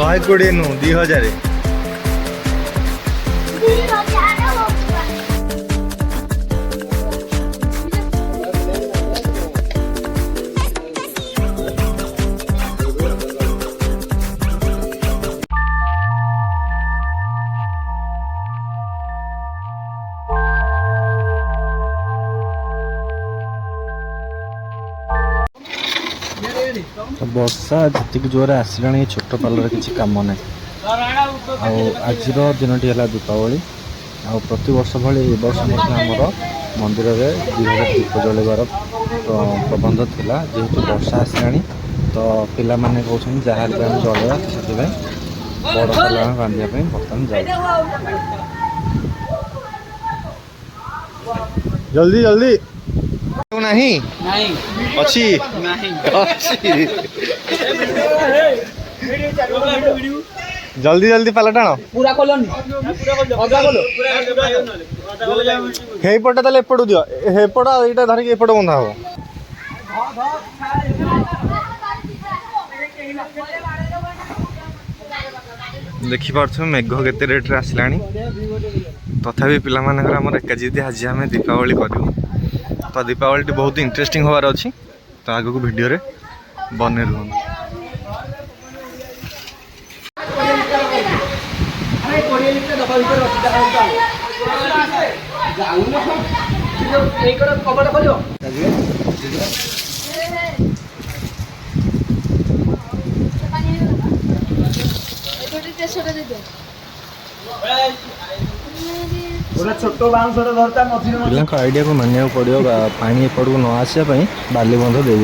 120 नु 2000 वर्षा जी जोर आसला छोट पालर किसी कम ना आज दिनटी है दीपावली आ प्रति वर्ष भाई ए वर्ष आमर मंदिर में 2000 दीप जलैबार प्रबंध थिला जेहेतु वर्षा आसला तो पिला माने कहते जहाँ आम जलवा से बड़ पाल बांधापी बर्तमान जाए जल्दी जल्दी नहीं अच्छी जल्दी जल्दी पाला टाण पूरा खोलनी हे पटा ताले एपट दियो हे पटा एटा धरिक एपट बंधा हो देखि पारछु मेघ केते रेट रे आसलानी तथापि पिला मानकर हमर एकाजी आज आम दीपावली करू तो दीपावली बहुत इंटरेस्टिंग होवार अच्छी तो आग को वीडियो रे बने रुहन आइडिया को मानिया पड़ो पानी एपट को न आसापी बाली बंध दे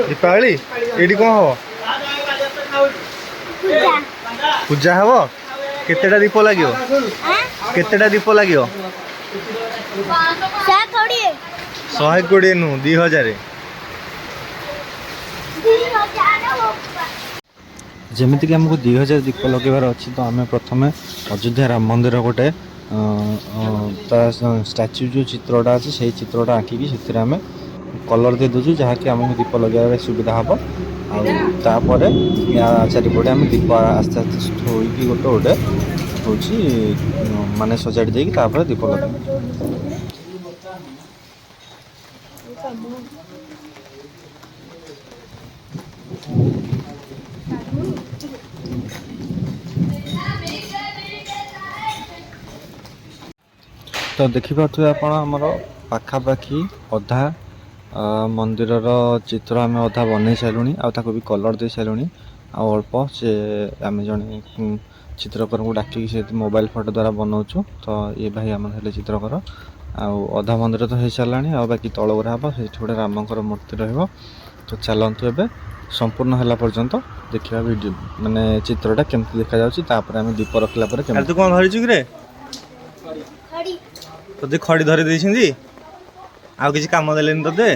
दीपावली ये कौन हम पूजा हम केतेटा दीप लगे केतेटा दीप लगे 120 नु 2000 जमीक आमको 2000 दीप लगेबार अच्छी तो आम प्रथम अयोध्या राम मंदिर गोटे स्टाच्यू जो चित्रटा अच्छे से चित्रटा आँकिकी से आम कलर दे दूँ जहाँकि आमको दीप लगे सुविधा हम आपर चारिपटे आम दीप आस्ते आस्ते थोड़ी गोटे गोटे हूँ माने सजाड़ी देपर दीप लगे तो देखिपे आप पाखापाखि अधा मंदिर चित्र आम अधा बन सारूँ आक भी कलर दे सारूँ अल्प से आम जड़े चित्रकर को डाक से मोबाइल फोटो द्वारा बनाऊँ तो ये भाई आम चित्रकर आधा मंदिर तो हो सारा आ बाकी तल गुरा हम से गोटे रामकर मूर्ति तो चलतु ए संपूर्ण है पर्यंत देखा वीडियो माने चित्रटा केमती देखा जाऊँगी आम दीप रखला तू कौन धरी रे ते खड़ी धरी देइछिंदी आउ किसी काम देलेनी तते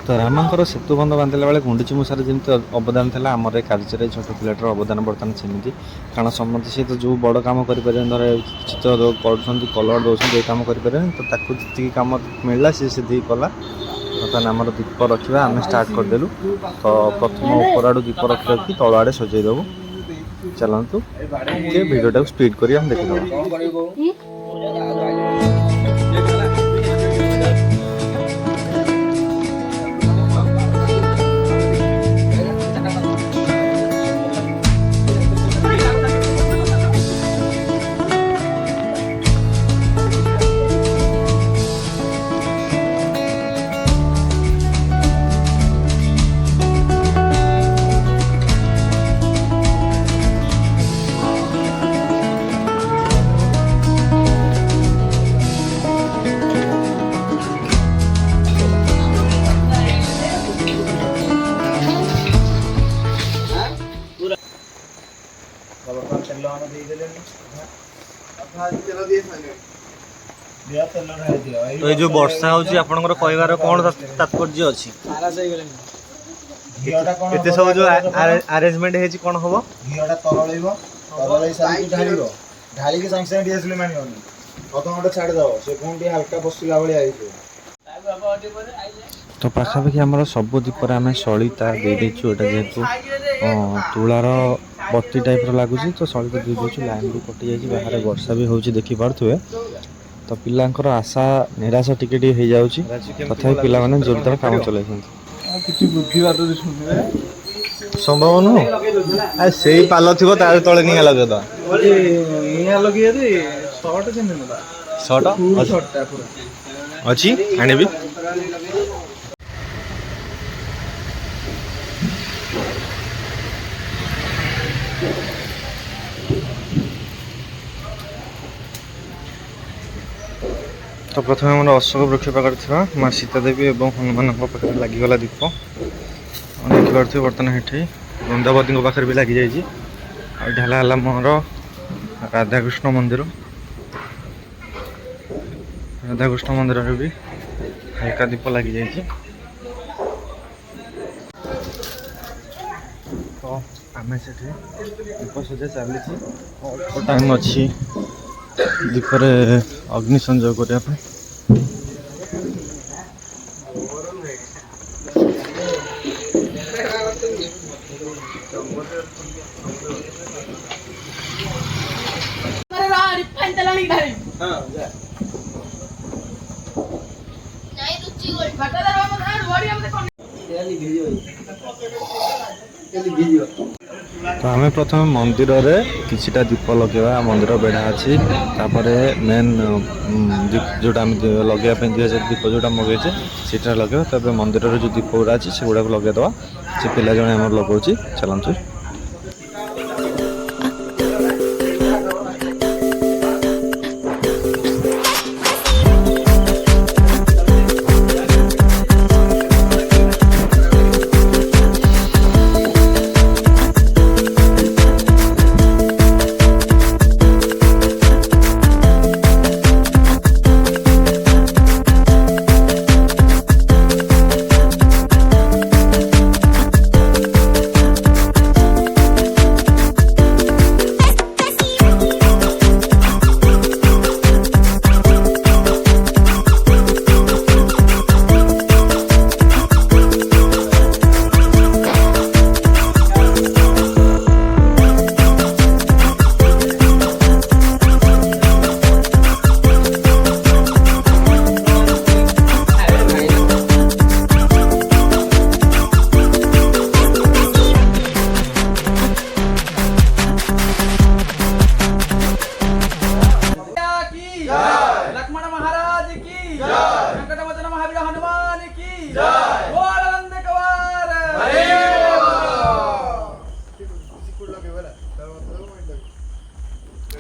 तो रामंकर सेतु बंध बांधला बेले गुंडीची मूषार जमी अवदान था आमर कार्य छोट पिलाटर अवदान बर्तमान सेमती कारण समस्त सी तो जो बड़ कम कर धर चित्र कर कलर दौरान कम कर तो जी कम मिलला सी कला बर्तमान आम दीप रखा आम स्टार्ट करदेलु तो प्रथम ऊपर आड़ दीप रखी तल आड़े सजईदेबू चलतु वीडियो स्पीड कर देखिए तो ये जो वर्षा होची आपनकर कहबार कोन तात्पर्य अछि केते सब जो अरेंजमेंट हेची कोन होबो घियोटा तरळैबो तरळै सारी ढालिबो ढाली के संग संग डीएसएल मानियोनी प्रथम ओटा छाड़ दो से कोन हल्का बसिला भली आइछो तो पाखापाखि आम सब दीपर आम सलिता दे देचु एटा जेहेतु तुलार बत्ती टाइप लगुच तो सलिता दे देचु लाइन भी कटि जाइए बाहर वर्षा भी होची देखि पारुथुए तो पिलांकर आशा निराशा टिके टिके हो जाउची तथापि पिला माने जोरदार काम चलाइछन्ति किछि बुद्धि बात सुनिबे संभव नु आ सेई पाल थिबो तार तळे निया लगे तो निया लगे रे शॉर्ट के नेला शॉर्ट फुल शॉर्ट टा पूरा अछि आनेबी तो प्रथम आम अशोक वृक्ष पाखे माँ सीता देवी और हनुमान पाखे लगिगला दीप देखी पारे बर्तमान ये वृंदावती पाखे भी लग जाए ढाला मोर राधाकृष्ण मंदिर राधाकृष्ण मंदिर भी हल्का दीप लग जाए तो आम से दीप सजा चली टाइम अच्छी दीपरे अग्नि संयोग करने तो आम प्रथम मंदिर रे किछिटा दीप लगेवा मंदिर बेढ़ा अच्छी मेन जोटा लगे 2000 दीप जोटा मगेचे सीटा लगे तब मंदिर जो दीप गुड़ा अच्छी से गुड़ा लगेदवा से पिला जने आम लगौची चलतु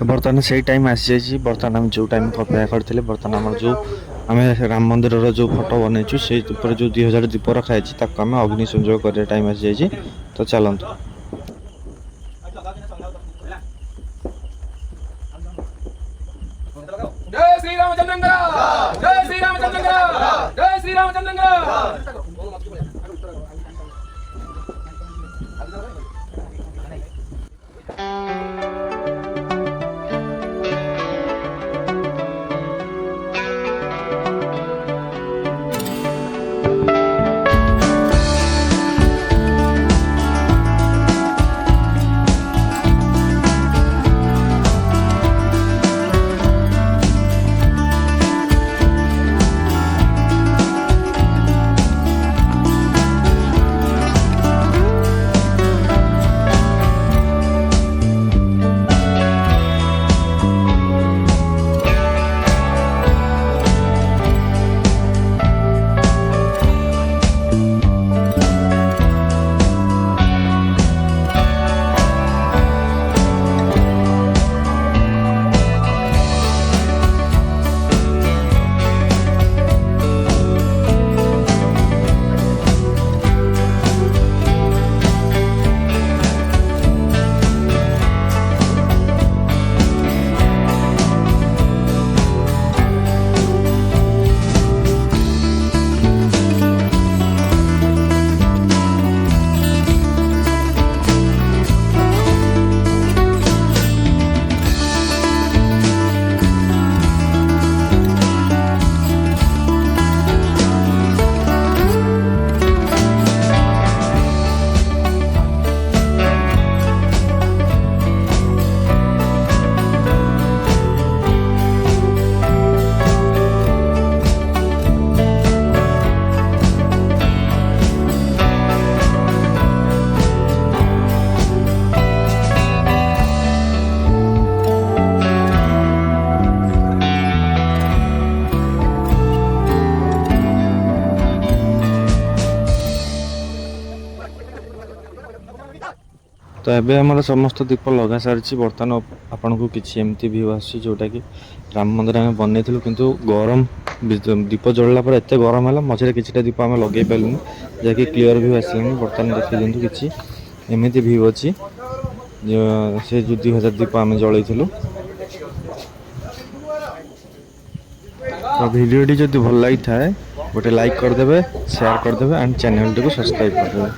बर्तमान से टाइम आसी जाइए बर्तमान आम जो टाइम अपेक्षा करते बर्तमान आम जो आम राम मंदिर जो फोटो बनईचु से जो 2000 दीप रखाई आम अग्नि संयोग कर टाइम आसी जाइए तो चलतु जय श्री रामचंद्र जय श्री रामचंद्र जय श्री रामचंद्र ତ ଏବେ ଆମର ସମସ୍ତ ଦୀପ ଲଗା ସାରିଛି। ବର୍ତ୍ତମାନ ଆପଣଙ୍କୁ କିଛି ଏମିତି ଭିଉ ଆସୁଛି ଯେଉଁଟାକି ରାମ ମନ୍ଦିର ଆମେ ବନେଇଥିଲୁ କିନ୍ତୁ ଗରମ ଦୀପ ଜଳିଲା ପରେ ଏତେ ଗରମ ହେଲା ମଝିରେ କିଛିଟା ଦୀପ ଆମେ ଲଗେଇ ପାରିଲୁନି ଯାହାକି କ୍ଲିଅର ଭିଉ ଆସିଲାନି। ବର୍ତ୍ତମାନ ଦେଖିଦିଅନ୍ତୁ କିଛି ଏମିତି ଭିଉ ଅଛି ସେ ଯେଉଁ 2000 ଦୀପ ଆମେ ଜଳେଇଥିଲୁ। ତ ଭିଡ଼ିଓଟି ଯଦି ଭଲ ଲାଗିଥାଏ ଗୋଟେ ଲାଇକ୍ କରିଦେବେ, ସେୟାର କରିଦେବେ ଆଣ୍ଡ ଚ୍ୟାନେଲଟିକୁ ସବସ୍କ୍ରାଇବ୍ କରିଦେବେ।